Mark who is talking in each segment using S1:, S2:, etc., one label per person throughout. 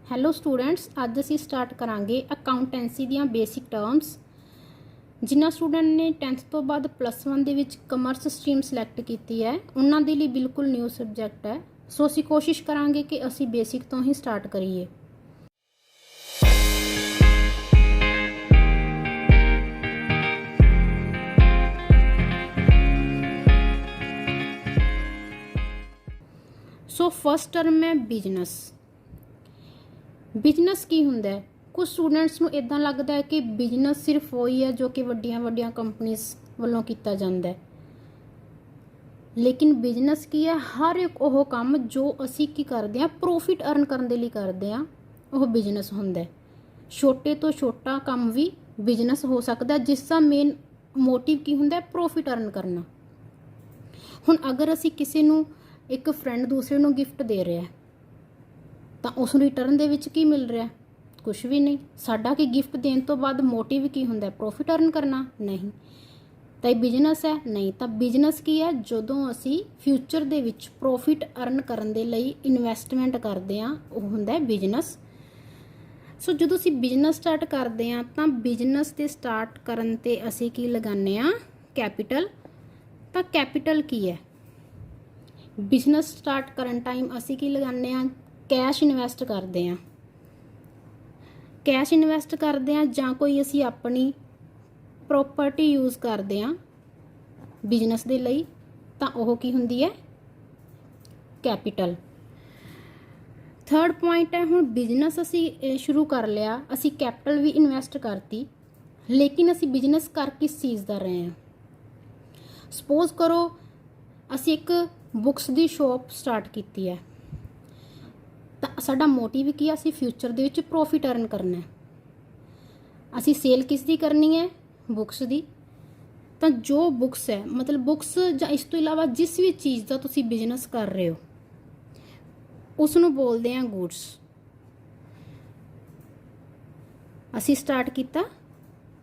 S1: Hello students, ਅੱਜ ਅਸੀਂ start ਕਰਾਂਗੇ ਅਕਾਊਂਟੈਂਸੀ ਦੀਆਂ ਬੇਸਿਕ ਟਰਮਸ। ਜਿਨ੍ਹਾਂ ਸਟੂਡੈਂਟ ਨੇ 10th ਤੋਂ ਬਾਅਦ +1 ਦੇ ਵਿੱਚ ਕਮਰਸ ਸਟਰੀਮ ਸਿਲੈਕਟ ਕੀਤੀ ਹੈ ਉਹਨਾਂ ਦੇ ਲਈ ਬਿਲਕੁਲ ਨਿਊ ਸਬਜੈਕਟ ਹੈ। ਸੋ ਅਸੀਂ ਕੋਸ਼ਿਸ਼ ਕਰਾਂਗੇ ਕਿ ਅਸੀਂ ਬੇਸਿਕ ਤੋਂ ਹੀ ਸਟਾਰਟ ਕਰੀਏ। ਸੋ ਫਸਟ ਟਰਮ ਹੈ ਬਿਜ਼ਨਸ। ਬਿਜ਼ਨਸ ਕੀ ਹੁੰਦਾ ਹੈ? ਕੁਝ ਸਟੂਡੈਂਟਸ ਨੂੰ ਇਦਾਂ ਲੱਗਦਾ ਹੈ ਕਿ ਬਿਜ਼ਨਸ ਸਿਰਫ ਉਹੀ ਹੈ ਜੋ ਕਿ ਵੱਡੀਆਂ ਕੰਪਨੀਆਂ ਵੱਲੋਂ ਕੀਤਾ ਜਾਂਦਾ ਹੈ, ਲੇਕਿਨ ਬਿਜ਼ਨਸ ਕੀ ਹੈ? ਹਰ ਇੱਕ ਉਹ ਕੰਮ ਜੋ ਅਸੀਂ ਕੀ ਕਰਦੇ ਹਾਂ, ਪ੍ਰੋਫਿਟ ਅਰਨ ਕਰਨ ਦੇ ਲਈ ਕਰਦੇ ਹਾਂ, ਉਹ ਬਿਜ਼ਨਸ ਹੁੰਦਾ ਹੈ। ਛੋਟੇ ਤੋਂ ਛੋਟਾ ਕੰਮ ਵੀ ਬਿਜ਼ਨਸ ਹੋ ਸਕਦਾ ਜਿਸ ਦਾ ਮੇਨ ਮੋਟਿਵ ਕੀ ਹੁੰਦਾ ਹੈ? ਪ੍ਰੋਫਿਟ ਅਰਨ ਕਰਨਾ। ਹੁਣ ਅਗਰ ਅਸੀਂ ਕਿਸੇ ਨੂੰ, ਇੱਕ ਫਰੈਂਡ ਦੂਸਰੇ ਨੂੰ ਗਿਫਟ ਦੇ ਰਿਹਾ ਤਾਂ ਉਸ ਨੂੰ ਰਿਟਰਨ ਦੇ ਵਿੱਚ ਕੀ ਮਿਲ ਰਿਹਾ? ਕੁਛ ਵੀ ਨਹੀਂ। ਸਾਡਾ ਕਿ ਗਿਫਟ ਦੇਣ ਤੋਂ ਬਾਅਦ ਮੋਟਿਵ ਕੀ ਹੁੰਦਾ? ਪ੍ਰੋਫਿਟ ਅਰਨ ਕਰਨਾ? ਨਹੀਂ। ਤਾਂ ਇਹ ਬਿਜ਼ਨਸ ਹੈ? ਨਹੀਂ। ਤਾਂ ਬਿਜ਼ਨਸ ਕੀ ਹੈ? ਜਦੋਂ ਅਸੀਂ ਫਿਊਚਰ ਦੇ ਵਿੱਚ ਪ੍ਰੋਫਿਟ ਅਰਨ ਕਰਨ ਦੇ ਲਈ ਇਨਵੈਸਟਮੈਂਟ ਕਰਦੇ ਹਾਂ, ਉਹ ਹੁੰਦਾ ਹੈ ਬਿਜ਼ਨਸ। ਸੋ ਜਦੋਂ ਅਸੀਂ ਬਿਜ਼ਨਸ ਸਟਾਰਟ ਕਰਦੇ ਹਾਂ ਤਾਂ ਬਿਜ਼ਨਸ ਦੇ ਸਟਾਰਟ ਕਰਨ 'ਤੇ ਅਸੀਂ ਕੀ ਲਗਾਉਂਦੇ ਹਾਂ? ਕੈਪੀਟਲ। ਤਾਂ ਕੈਪੀਟਲ ਕੀ ਹੈ? ਬਿਜ਼ਨਸ ਸਟਾਰਟ ਕਰਨ ਟਾਈਮ ਅਸੀਂ ਕੀ ਲਗਾਉਂਦੇ ਹਾਂ? ਕੈਸ਼ ਇਨਵੈਸਟ ਕਰਦੇ ਹਾਂ। ਕੈਸ਼ ਇਨਵੈਸਟ ਕਰਦੇ ਹਾਂ ਜਾਂ ਕੋਈ ਅਸੀਂ ਆਪਣੀ ਪ੍ਰੋਪਰਟੀ ਯੂਜ਼ ਕਰਦੇ ਹਾਂ ਬਿਜ਼ਨਸ ਦੇ ਲਈ, ਤਾਂ ਉਹ ਕੀ ਹੁੰਦੀ ਹੈ? ਕੈਪੀਟਲ। ਥਰਡ ਪੁਆਇੰਟ ਹੈ, ਹੁਣ ਬਿਜ਼ਨਸ ਅਸੀਂ ਸ਼ੁਰੂ ਕਰ ਲਿਆ, ਅਸੀਂ ਕੈਪੀਟਲ ਵੀ ਇਨਵੈਸਟ ਕਰਤੀ, ਲੇਕਿਨ ਅਸੀਂ ਬਿਜ਼ਨਸ ਕਰ ਕਿਸ ਚੀਜ਼ ਦਾ ਰਹੇ ਹਾਂ? ਸਪੋਜ਼ ਕਰੋ ਅਸੀਂ ਇੱਕ ਬੁੱਕਸ ਦੀ ਸ਼ੋਪ ਸਟਾਰਟ ਕੀਤੀ ਹੈ, ਤਾਂ ਸਾਡਾ ਮੋਟਿਵ ਕੀ ਹੈ? ਅਸੀਂ ਫਿਊਚਰ ਦੇ ਵਿੱਚ ਪ੍ਰੋਫਿਟ ਅਰਨ ਕਰਨਾ ਹੈ। ਅਸੀਂ ਸੇਲ ਕਿਸ ਦੀ ਕਰਨੀ ਹੈ? ਬੁੱਕਸ ਦੀ। ਤਾਂ ਜੋ ਬੁੱਕਸ ਹੈ, ਮਤਲਬ ਬੁੱਕਸ ਜਾਂ ਇਸ ਤੋਂ ਇਲਾਵਾ ਜਿਸ ਵੀ ਚੀਜ਼ ਦਾ ਤੁਸੀਂ ਬਿਜ਼ਨਸ ਕਰ ਰਹੇ ਹੋ ਉਸ ਨੂੰ ਬੋਲਦੇ ਹਾਂ ਗੁੱਡਸ। ਅਸੀਂ ਸਟਾਰਟ ਕੀਤਾ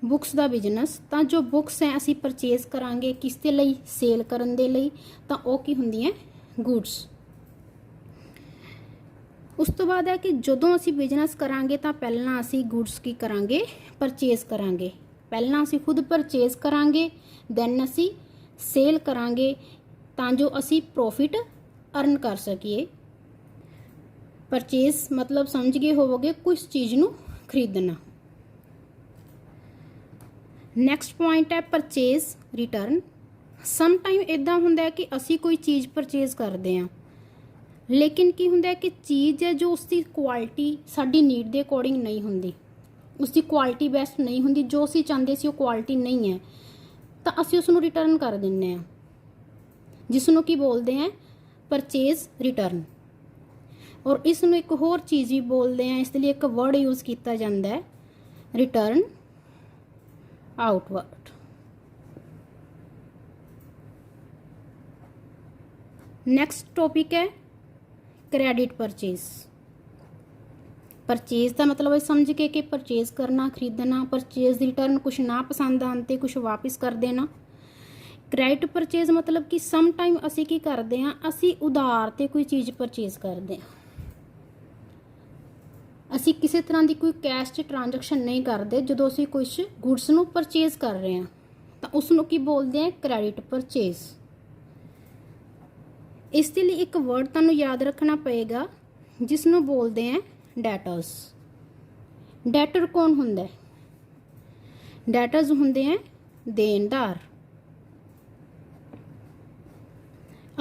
S1: ਬੁੱਕਸ ਦਾ ਬਿਜ਼ਨਸ, ਤਾਂ ਜੋ ਬੁੱਕਸ ਹੈ ਅਸੀਂ ਪਰਚੇਜ਼ ਕਰਾਂਗੇ ਕਿਸ ਦੇ ਲਈ? ਸੇਲ ਕਰਨ ਦੇ ਲਈ। ਤਾਂ ਉਹ ਕੀ ਹੁੰਦੀਆਂ? ਗੁੱਡਸ। ਉਸ ਤੋਂ ਬਾਅਦ ਹੈ ਕਿ ਜਦੋਂ ਅਸੀਂ ਬਿਜ਼ਨਸ ਕਰਾਂਗੇ ਤਾਂ ਪਹਿਲਾਂ ਅਸੀਂ ਗੁੱਡਸ ਕੀ ਕਰਾਂਗੇ? ਪਰਚੇਜ਼ ਕਰਾਂਗੇ। ਪਹਿਲਾਂ ਅਸੀਂ ਖੁਦ ਪਰਚੇਜ਼ ਕਰਾਂਗੇ, ਦੈਨ ਅਸੀਂ ਸੇਲ ਕਰਾਂਗੇ, ਤਾਂ ਜੋ ਅਸੀਂ ਪ੍ਰੋਫਿਟ ਅਰਨ ਕਰ ਸਕੀਏ। ਪਰਚੇਜ਼ ਮਤਲਬ ਸਮਝ ਗਏ ਹੋਵੋਗੇ, ਕੁਛ ਚੀਜ਼ ਨੂੰ ਖਰੀਦਣਾ। ਨੈਕਸਟ ਪੁਆਇੰਟ ਹੈ ਪਰਚੇਜ਼ ਰਿਟਰਨ। ਸਮ ਟਾਈਮ ਇੱਦਾਂ ਹੁੰਦਾ ਹੈ ਕਿ ਅਸੀਂ ਕੋਈ ਚੀਜ਼ ਪਰਚੇਜ਼ ਕਰਦੇ ਹਾਂ, ਲੇਕਿਨ ਕੀ ਹੁੰਦਾ ਹੈ ਕਿ ਚੀਜ਼ ਹੈ ਜੋ ਉਸਦੀ ਕੁਆਲਿਟੀ ਸਾਡੀ ਨੀਡ ਦੇ ਅਕੋਰਡਿੰਗ ਨਹੀਂ ਹੁੰਦੀ, ਉਸਦੀ ਕੁਆਲਿਟੀ ਬੈਸਟ ਨਹੀਂ ਹੁੰਦੀ, ਜੋ ਅਸੀਂ ਚਾਹੁੰਦੇ ਸੀ ਉਹ ਕੁਆਲਿਟੀ ਨਹੀਂ ਹੈ, ਤਾਂ ਅਸੀਂ ਉਸ ਨੂੰ ਰਿਟਰਨ ਕਰ ਦਿੰਦੇ ਹਾਂ, ਜਿਸ ਨੂੰ ਕੀ ਬੋਲਦੇ ਹਾਂ? Purchase return. ਔਰ ਇਸ ਨੂੰ ਇੱਕ ਹੋਰ ਚੀਜ਼ ਵੀ ਬੋਲਦੇ ਹਾਂ, ਇਸ ਲਈ ਇੱਕ ਵਰਡ ਯੂਜ਼ ਕੀਤਾ ਜਾਂਦਾ ਹੈ, ਰਿਟਰਨ ਆਊਟਵਰਡ। ਨੈਕਸਟ ਟੌਪਿਕ ਹੈ ਕ੍ਰੈਡਿਟ ਪਰਚੇਜ਼। ਪਰਚੇਜ਼ ਦਾ ਮਤਲਬ ਸਮਝ ਕੇ ਕਿ ਪਰਚੇਜ਼ ਕਰਨਾ, ਖਰੀਦਣਾ। ਪਰਚੇਜ਼ ਰਿਟਰਨ ਕੁਛ ਨਾ ਪਸੰਦ ਆਉਣ 'ਤੇ ਕੁਛ ਵਾਪਿਸ ਕਰ ਦੇਣਾ। ਕ੍ਰੈਡਿਟ ਪਰਚੇਜ਼ ਮਤਲਬ ਕਿ ਸਮ ਟਾਈਮ ਅਸੀਂ ਕੀ ਕਰਦੇ ਹਾਂ? ਅਸੀਂ ਉਧਾਰ 'ਤੇ ਕੋਈ ਚੀਜ਼ ਪਰਚੇਜ਼ ਕਰਦੇ ਹਾਂ। ਅਸੀਂ ਕਿਸੇ ਤਰ੍ਹਾਂ ਦੀ ਕੋਈ ਕੈਸ਼ 'ਚ ਟ੍ਰਾਂਜੈਕਸ਼ਨ ਨਹੀਂ ਕਰਦੇ ਜਦੋਂ ਅਸੀਂ ਕੁਛ ਗੁੱਡਸ ਨੂੰ ਪਰਚੇਜ਼ ਕਰ ਰਹੇ ਹਾਂ, ਤਾਂ ਉਸ ਨੂੰ ਕੀ ਬੋਲਦੇ ਹਾਂ? Credit purchase. ਇਸ ਦੇ ਲਈ ਇੱਕ ਵਰਡ ਤੁਹਾਨੂੰ ਯਾਦ ਰੱਖਣਾ ਪਏਗਾ, ਜਿਸ ਨੂੰ ਬੋਲਦੇ ਹਾਂ ਡੈਟਰਸ। ਡੈਟਰ ਕੌਣ ਹੁੰਦਾ? ਡੈਟਰਸ ਹੁੰਦੇ ਹੈ ਦੇਣਦਾਰ।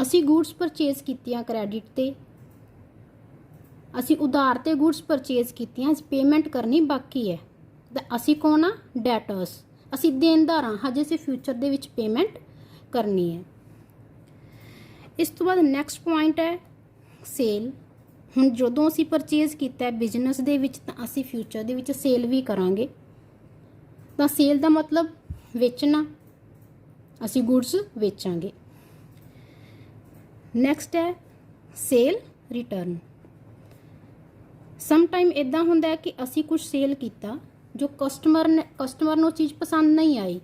S1: ਅਸੀਂ ਗੁੱਡਸ ਪਰਚੇਜ਼ ਕੀਤੀਆਂ ਕ੍ਰੈਡਿਟ 'ਤੇ, ਅਸੀਂ ਉਧਾਰ 'ਤੇ ਗੁੱਡਸ ਪਰਚੇਜ਼ ਕੀਤੀਆਂ, ਪੇਮੈਂਟ ਕਰਨੀ ਬਾਕੀ ਹੈ, ਤਾਂ ਅਸੀਂ ਕੌਣ ਆ? ਡੈਟਰਸ। ਅਸੀਂ ਦੇਣਦਾਰ ਹਾਂ, ਹਜੇ ਅਸੀਂ ਫਿਊਚਰ ਦੇ ਵਿੱਚ ਪੇਮੈਂਟ ਕਰਨੀ ਹੈ। ਇਸ ਤੋਂ ਬਾਅਦ ਨੈਕਸਟ ਪੁਆਇੰਟ ਹੈ ਸੇਲ। ਹੁਣ ਜਦੋਂ ਅਸੀਂ ਪਰਚੇਜ਼ ਕੀਤਾ ਬਿਜ਼ਨਸ ਦੇ ਵਿੱਚ, ਤਾਂ ਅਸੀਂ ਫਿਊਚਰ ਦੇ ਵਿੱਚ ਸੇਲ ਵੀ ਕਰਾਂਗੇ, ਤਾਂ ਸੇਲ ਦਾ ਮਤਲਬ ਵੇਚਣਾ, ਅਸੀਂ ਗੁੱਡਸ ਵੇਚਾਂਗੇ। ਨੈਕਸਟ ਹੈ ਸੇਲ ਰਿਟਰਨ। ਸਮ ਟਾਈਮ ਇੱਦਾਂ ਹੁੰਦਾ ਹੈ ਕਿ ਅਸੀਂ ਕੁਝ ਸੇਲ ਕੀਤਾ, ਜੋ ਕਸਟਮਰ ਨੂੰ ਚੀਜ਼ ਪਸੰਦ ਨਹੀਂ ਆਈ,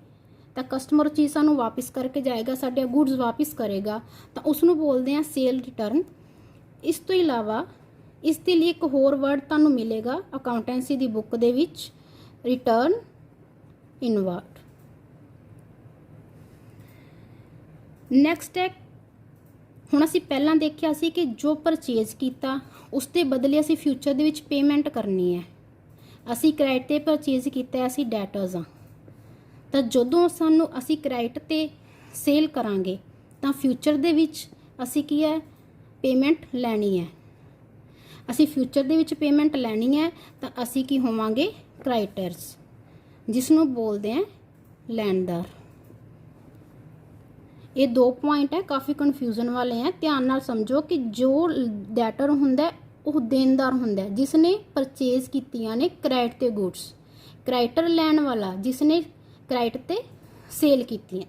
S1: ਤਾਂ ਕਸਟਮਰ ਚੀਜ਼ ਸਾਨੂੰ ਵਾਪਿਸ ਕਰਕੇ ਜਾਏਗਾ, ਸਾਡੇ ਗੁੱਡਸ ਵਾਪਿਸ ਕਰੇਗਾ, ਤਾਂ ਉਸ ਨੂੰ ਬੋਲਦੇ ਹਾਂ ਸੇਲ ਰਿਟਰਨ। ਇਸ ਤੋਂ ਇਲਾਵਾ ਇਸ ਦੇ ਲਈ ਇੱਕ ਹੋਰ ਵਰਡ ਤੁਹਾਨੂੰ ਮਿਲੇਗਾ ਅਕਾਊਂਟੈਂਸੀ ਦੀ ਬੁੱਕ ਦੇ ਵਿੱਚ, ਰਿਟਰਨ ਇਨਵਰਡ। ਨੈਕਸਟ ਹੈ, ਹੁਣ ਅਸੀਂ ਪਹਿਲਾਂ ਦੇਖਿਆ ਸੀ ਕਿ ਜੋ ਪਰਚੇਜ਼ ਕੀਤਾ ਉਸ ਦੇ ਬਦਲੇ ਅਸੀਂ ਫਿਊਚਰ ਦੇ ਵਿੱਚ ਪੇਮੈਂਟ ਕਰਨੀ ਹੈ। ਅਸੀਂ ਕ੍ਰੈਡਿਟ 'ਤੇ ਪਰਚੇਜ਼ ਕੀਤਾ, ਅਸੀਂ ਡੈਟਰਸ ਹਾਂ, ਤਾਂ ਜਦੋਂ ਅਸੀਂ ਕ੍ਰੈਡਿਟ 'ਤੇ ਸੇਲ ਕਰਾਂਗੇ ਤਾਂ ਫਿਊਚਰ ਦੇ ਵਿੱਚ ਅਸੀਂ ਕੀ ਹੈ, ਪੇਮੈਂਟ ਲੈਣੀ ਹੈ। ਅਸੀਂ ਫਿਊਚਰ ਦੇ ਵਿੱਚ ਪੇਮੈਂਟ ਲੈਣੀ ਹੈ ਤਾਂ ਅਸੀਂ ਕੀ ਹੋਵਾਂਗੇ, ਕ੍ਰੈਡਿਟਰਸ, ਜਿਸ ਨੂੰ ਬੋਲਦੇ ਆ ਲੈਂਡਰ। ਇਹ 2 ਪੁਆਇੰਟ ਹੈ, ਕਾਫੀ ਕਨਫਿਊਜ਼ਨ ਵਾਲੇ ਹੈ। ਧਿਆਨ ਨਾਲ ਸਮਝੋ ਕਿ ਜੋ ਡੈਟਰ ਹੁੰਦਾ ਉਹ ਦੇਣਦਾਰ ਹੁੰਦਾ ਜਿਸ ਨੇ ਪਰਚੇਜ਼ ਕੀਤੀਆਂ ਨੇ ਕ੍ਰੈਡਿਟ ਤੇ ਗੁੱਡਸ, ਕ੍ਰੈਡਿਟਰ ਲੈਣ ਵਾਲਾ ਜਿਸ ਨੇ ਕ੍ਰੈਡਿਟ ਤੇ ਸੇਲ ਕੀਤੀਆਂ।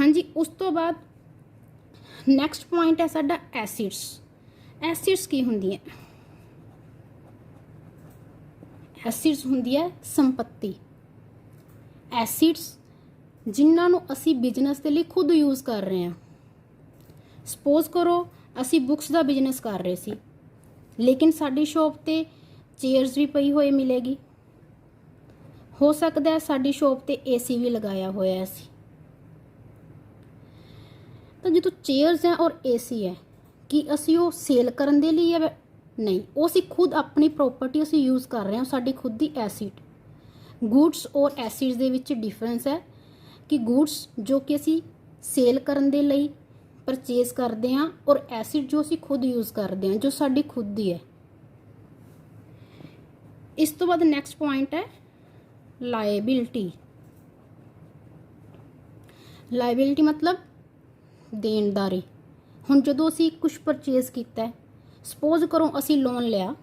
S1: ਹਾਂਜੀ, ਉਸ ਤੋਂ ਬਾਅਦ ਨੈਕਸਟ ਪੁਆਇੰਟ ਹੈ ਸਾਡਾ ਐਸਿਡਸ। ਐਸਿਡਸ ਕੀ ਹੁੰਦੀਆਂ? ਐਸਿਡਸ ਹੁੰਦੀ ਹੈ ਸੰਪत्ति। ਐਸਿਡਸ ਜਿਨ੍ਹਾਂ ਨੂੰ ਅਸੀਂ ਬਿਜ਼ਨਸ ਦੇ ਲਈ ਖੁਦ ਯੂਜ਼ ਕਰ ਰਹੇ ਹਾਂ। ਸਪੋਜ਼ ਕਰੋ ਅਸੀਂ ਬੁੱਕਸ ਦਾ ਬਿਜ਼ਨਸ ਕਰ ਰਹੇ ਸੀ, ਲੇਕਿਨ ਸਾਡੀ ਸ਼ੋਪ 'ਤੇ ਚੇਅਰਸ ਵੀ ਪਈ ਹੋਈ ਮਿਲੇਗੀ। ਹੋ ਸਕਦਾ ਹੈ ਸਾਡੀ ਸ਼ੋਪ 'ਤੇ AC ਵੀ ਲਗਾਇਆ ਹੋਇਆ ਸੀ। ਤਾਂ ਜਦੋਂ ਚੇਅਰਸ ਹੈ ਔਰ AC ਹੈ, ਕੀ ਅਸੀਂ ਉਹ ਸੇਲ ਕਰਨ ਦੇ ਲਈ ਹੈ? ਨਹੀਂ, ਉਹ ਅਸੀਂ ਖੁਦ ਆਪਣੀ ਪ੍ਰੋਪਰਟੀ ਅਸੀਂ ਯੂਜ਼ ਕਰ ਰਹੇ ਹਾਂ, ਸਾਡੀ ਖੁਦ ਦੀ ਐਸਿਡ। ਗੁੱਡਸ ਔਰ ਐਸਿਡਸ ਦੇ ਵਿੱਚ ਡਿਫਰੈਂਸ ਹੈ ਕਿ ਗੁੱਡਸ ਜੋ ਕਿ ਅਸੀਂ ਸੇਲ ਕਰਨ ਦੇ ਲਈ ਪਰਚੇਜ਼ ਕਰਦੇ ਹਾਂ ਔਰ ਐਸਿਡ ਜੋ ਅਸੀਂ ਖੁਦ ਯੂਜ਼ ਕਰਦੇ ਹਾਂ, ਜੋ ਸਾਡੀ ਖੁਦ ਦੀ ਹੈ। ਇਸ ਤੋਂ ਬਾਅਦ ਨੈਕਸਟ ਪੁਆਇੰਟ ਹੈ ਲਾਇਬਿਲਿਟੀ। ਲਾਇਬਿਲਿਟੀ ਮਤਲਬ ਦੇਣਦਾਰੀ। ਹੁਣ ਜਦੋਂ ਅਸੀਂ ਕੁਝ ਪਰਚੇਜ਼ ਕੀਤਾ, ਸਪੋਜ਼ ਕਰੋ ਅਸੀਂ ਲੋਨ ਲਿਆ,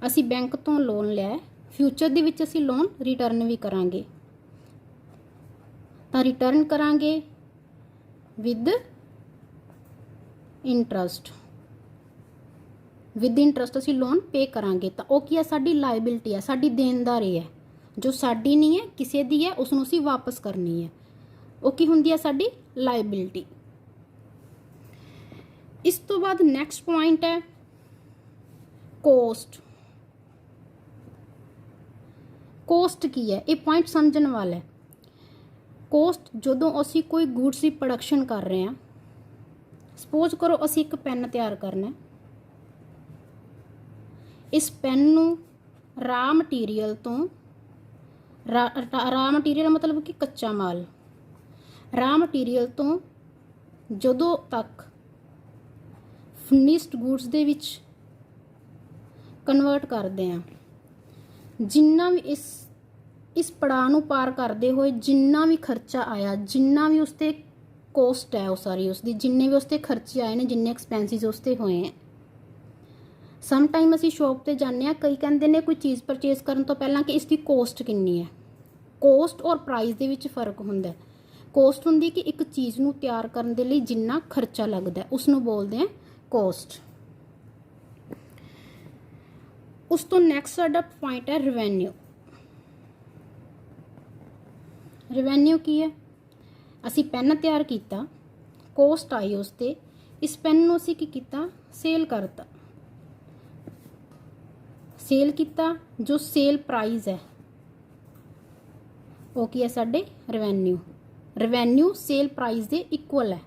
S1: ਅਸੀਂ ਬੈਂਕ ਤੋਂ ਲੋਨ ਲਿਆ, ਫਿਊਚਰ ਦੇ ਵਿੱਚ ਅਸੀਂ ਲੋਨ ਰਿਟਰਨ ਵੀ ਕਰਾਂਗੇ, ਤਾਂ ਰਿਟਰਨ ਕਰਾਂਗੇ ਵਿਦ ਇੰਟਰਸਟ। ਵਿਦ ਇੰਟਰਸਟ ਅਸੀਂ ਲੋਨ ਪੇ ਕਰਾਂਗੇ, ਤਾਂ ਉਹ ਕੀ ਹੈ, ਸਾਡੀ ਲਾਇਬਿਲਿਟੀ ਹੈ, ਸਾਡੀ ਦੇਣਦਾਰੀ ਹੈ, ਜੋ ਸਾਡੀ ਨਹੀਂ ਹੈ ਕਿਸੇ ਦੀ ਹੈ, ਉਸ ਨੂੰ ਅਸੀਂ ਵਾਪਸ ਕਰਨੀ ਹੈ। ਉਹ ਕੀ ਹੁੰਦੀ ਹੈ, ਸਾਡੀ ਲਾਇਬਿਲਿਟੀ। ਇਸ ਤੋਂ ਬਾਅਦ ਨੈਕਸਟ ਪੁਆਇੰਟ ਹੈ ਕੋਸਟ। ਕੋਸਟ ਕੀ ਹੈ, ਇਹ ਪੁਆਇੰਟ ਸਮਝਣ ਵਾਲਾ ਹੈ। ਕੋਸਟ ਜਦੋਂ ਅਸੀਂ ਕੋਈ ਗੁੱਡਸ ਦੀ ਪ੍ਰੋਡਕਸ਼ਨ ਕਰ ਰਹੇ ਹਾਂ, ਸਪੋਜ਼ ਕਰੋ ਅਸੀਂ ਇੱਕ ਪੈਨ ਤਿਆਰ ਕਰਨਾ, ਇਸ ਪੈਨ ਨੂੰ ਰਾ ਮਟੀਰੀਅਲ ਤੋਂ, ਰਾ ਮਟੀਰੀਅਲ ਮਤਲਬ ਕਿ ਕੱਚਾ ਮਾਲ, ਰਾ ਮਟੀਰੀਅਲ ਤੋਂ ਜਦੋਂ ਤੱਕ ਫਿਨਿਸ਼ਡ ਗੁੱਡਸ ਦੇ ਵਿੱਚ ਕਨਵਰਟ ਕਰਦੇ ਹਾਂ, ਜਿੰਨਾ ਵੀ ਇਸ ਪੜਾਅ ਨੂੰ ਪਾਰ ਕਰਦੇ ਹੋਏ ਜਿੰਨਾ ਵੀ ਖਰਚਾ ਆਇਆ, ਜਿੰਨਾ ਵੀ ਉਸ 'ਤੇ ਕੋਸਟ ਹੈ, ਉਹ ਸਾਰੀ ਉਸਦੀ ਜਿੰਨੇ ਵੀ ਉਸ 'ਤੇ ਖਰਚੇ ਆਏ ਨੇ, ਜਿੰਨੇ ਐਕਸਪੈਂਸਿਸ ਉਸ 'ਤੇ ਹੋਏ ਹੈ। ਸਮ ਟਾਈਮ ਅਸੀਂ ਸ਼ੋਪ 'ਤੇ ਜਾਂਦੇ ਹਾਂ, ਕਈ ਕਹਿੰਦੇ ਨੇ ਕੋਈ ਚੀਜ਼ ਪਰਚੇਜ਼ ਕਰਨ ਤੋਂ ਪਹਿਲਾਂ ਕਿ ਇਸ ਦੀ ਕੋਸਟ ਕਿੰਨੀ ਹੈ। ਕੋਸਟ ਔਰ ਪ੍ਰਾਈਸ ਦੇ ਵਿੱਚ ਫ਼ਰਕ ਹੁੰਦਾ। ਕੋਸਟ ਹੁੰਦੀ ਕਿ ਇੱਕ ਚੀਜ਼ ਨੂੰ ਤਿਆਰ ਕਰਨ ਦੇ ਲਈ ਜਿੰਨਾ ਖਰਚਾ ਲੱਗਦਾ, ਉਸ ਨੂੰ ਬੋਲਦੇ ਆ ਕੋਸਟ। ਉਸ ਤੋਂ ਨੈਕਸਟ ਸਾਡਾ ਪੁਆਇੰਟ ਹੈ ਰੈਵਨਿਊ। ਰੈਵਨਿਊ ਕੀ ਹੈ? ਅਸੀਂ ਪੈਨ ਤਿਆਰ ਕੀਤਾ, ਕੋਸਟ ਆਈ ਉਸ 'ਤੇ, ਇਸ ਪੈਨ ਨੂੰ ਅਸੀਂ ਕੀ ਕੀਤਾ, ਸੇਲ ਕਰਤਾ। ਸੇਲ ਕੀਤਾ, ਜੋ ਸੇਲ ਪ੍ਰਾਈਸ ਹੈ ਉਹ ਕੀ ਹੈ, ਸਾਡੇ ਰੈਵਨਿਊ। ਰੈਵਨਿਊ ਸੇਲ ਪ੍ਰਾਈਸ ਦੇ ਇਕੁਅਲ ਹੈ।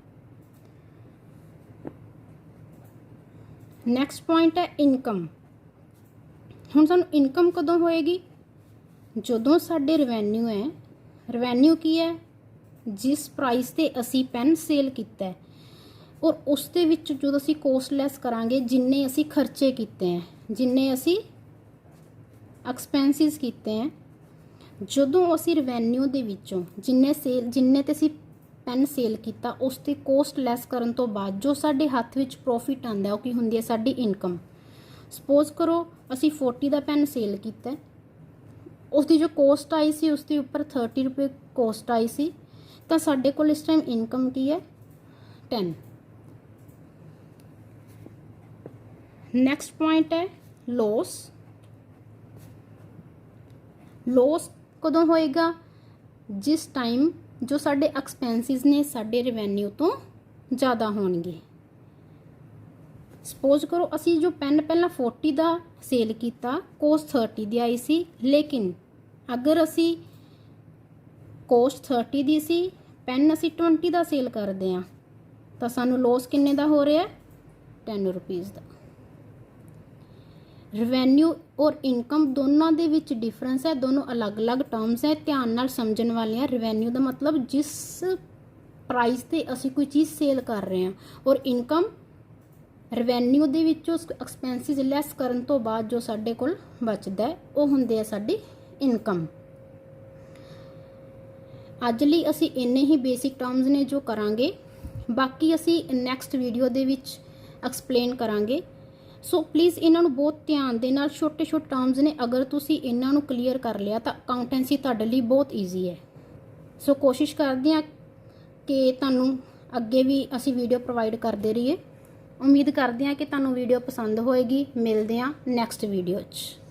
S1: ਨੈਕਸਟ ਪੁਆਇੰਟ ਹੈ ਇਨਕਮ। ਹੁਣ ਸਾਨੂੰ ਇਨਕਮ ਕਦੋਂ ਹੋਏਗੀ? ਜਦੋਂ ਸਾਡੇ ਰੈਵਨਿਊ ਹੈ। ਰੈਵਨਿਊ ਕੀ ਹੈ? ਜਿਸ ਪ੍ਰਾਈਸ 'ਤੇ ਅਸੀਂ ਪੈਨ ਸੇਲ ਕੀਤਾ ਹੈ ਔਰ ਉਸ ਦੇ ਵਿੱਚ ਜਦੋਂ ਅਸੀਂ ਕੋਸਟ ਲੈਸ ਕਰਾਂਗੇ, ਜਿੰਨੇ ਅਸੀਂ ਖਰਚੇ ਕੀਤੇ ਹੈ, ਜਿੰਨੇ ਅਸੀਂ ਐਕਸਪੈਂਸਿਸ ਕੀਤੇ ਹੈ, ਜਦੋਂ ਅਸੀਂ ਰੈਵਨਿਊ ਦੇ ਵਿੱਚੋਂ ਜਿੰਨੇ ਤੇ ਅਸੀਂ ਪੈਨ ਸੇਲ ਕੀਤਾ ਉਸ 'ਤੇ ਕੋਸਟ ਲੈਸ ਕਰਨ ਤੋਂ ਬਾਅਦ ਜੋ ਸਾਡੇ ਹੱਥ ਵਿੱਚ ਪ੍ਰੋਫਿਟ ਆਉਂਦਾ, ਉਹ ਕੀ ਹੁੰਦੀ ਹੈ, ਸਾਡੀ ਇਨਕਮ। ਸਪੋਜ਼ ਕਰੋ ਅਸੀਂ 40 ਦਾ ਪੈਨ ਸੇਲ ਕੀਤਾ, ਉਸ ਦੀ ਜੋ ਕੋਸਟ ਆਈ ਸੀ ਉਸ ਦੇ ਉੱਪਰ 30 ਰੁਪਏ ਕੋਸਟ ਆਈ ਸੀ, ਤਾਂ ਸਾਡੇ ਕੋਲ ਇਸ ਟਾਈਮ ਇਨਕਮ ਕੀ ਹੈ, 10। ਨੈਕਸਟ ਪੁਆਇੰਟ ਹੈ ਲੋਸ। ਲੋਸ ਕਦੋਂ ਹੋਏਗਾ? ਜਿਸ ਟਾਈਮ ਜੋ ਸਾਡੇ ਐਕਸਪੈਂਸਿਸ ਨੇ ਸਾਡੇ ਰੈਵਨਿਊ ਤੋਂ ਜ਼ਿਆਦਾ ਹੋਣਗੇ। ਸਪੋਜ਼ ਕਰੋ ਅਸੀਂ ਜੋ ਪੈਨ ਪਹਿਲਾਂ 40 ਦਾ ਸੇਲ ਕੀਤਾ, ਕੋਸਟ 30 ਦੀ ਆਈ ਸੀ, ਲੇਕਿਨ ਅਗਰ ਅਸੀਂ ਕੋਸਟ 30 ਦੀ ਸੀ, ਪੈਨ ਅਸੀਂ 20 ਦਾ ਸੇਲ ਕਰਦੇ ਹਾਂ ਤਾਂ ਸਾਨੂੰ ਲੋਸ ਕਿੰਨੇ ਦਾ ਹੋ ਰਿਹਾ? 10 ਰੁਪੀਜ਼ ਦਾ। ਰੈਵਨਿਊ ਔਰ ਇਨਕਮ ਦੋਨਾਂ ਦੇ ਵਿੱਚ ਡਿਫਰੈਂਸ ਹੈ, ਦੋਨੋਂ ਅਲੱਗ-ਅਲੱਗ ਟਰਮਸ ਹੈ, ਧਿਆਨ ਨਾਲ ਸਮਝਣ ਵਾਲੀਆਂ। ਰੈਵਨਿਊ ਦਾ ਮਤਲਬ ਜਿਸ ਪ੍ਰਾਈਸ ਤੇ ਅਸੀਂ ਕੋਈ ਚੀਜ਼ ਸੇਲ ਕਰ ਰਹੇ ਹਾਂ, ਔਰ ਇਨਕਮ ਰੈਵਨਿਊ ਦੇ ਵਿੱਚੋਂ ਐਕਸਪੈਂਸਿਸ ਲੈਸ ਕਰਨ ਤੋਂ ਬਾਅਦ ਜੋ ਸਾਡੇ ਕੋਲ ਬਚਦਾ ਹੈ ਉਹ ਹੁੰਦੇ ਆ ਸਾਡੀ ਇਨਕਮ। ਅੱਜ ਲਈ ਅਸੀਂ ਇੰਨੇ ਹੀ ਬੇਸਿਕ ਟਰਮਸ ਨੇ ਜੋ ਕਰਾਂਗੇ, ਬਾਕੀ ਅਸੀਂ ਨੈਕਸਟ ਵੀਡੀਓ ਦੇ ਵਿੱਚ ਐਕਸਪਲੇਨ ਕਰਾਂਗੇ। ਸੋ ਪਲੀਜ਼ ਇਹਨਾਂ ਨੂੰ ਬਹੁਤ ਧਿਆਨ ਦੇ ਨਾਲ, ਛੋਟੇ ਛੋਟੇ ਟਰਮਸ ਨੇ, ਅਗਰ ਤੁਸੀਂ ਇਹਨਾਂ ਨੂੰ ਕਲੀਅਰ ਕਰ ਲਿਆ ਤਾਂ ਅਕਾਊਂਟੈਂਸੀ ਤੁਹਾਡੇ ਲਈ ਬਹੁਤ ਈਜ਼ੀ ਹੈ। ਸੋ ਕੋਸ਼ਿਸ਼ ਕਰਦੇ ਹਾਂ ਕਿ ਤੁਹਾਨੂੰ ਅੱਗੇ ਵੀ ਅਸੀਂ ਵੀਡੀਓ ਪ੍ਰੋਵਾਈਡ ਕਰਦੇ ਰਹੀਏ। ਉਮੀਦ ਕਰਦੇ ਹਾਂ ਕਿ ਤੁਹਾਨੂੰ ਵੀਡੀਓ ਪਸੰਦ ਹੋਏਗੀ। ਮਿਲਦੇ ਹਾਂ ਨੈਕਸਟ ਵੀਡੀਓ 'ਚ।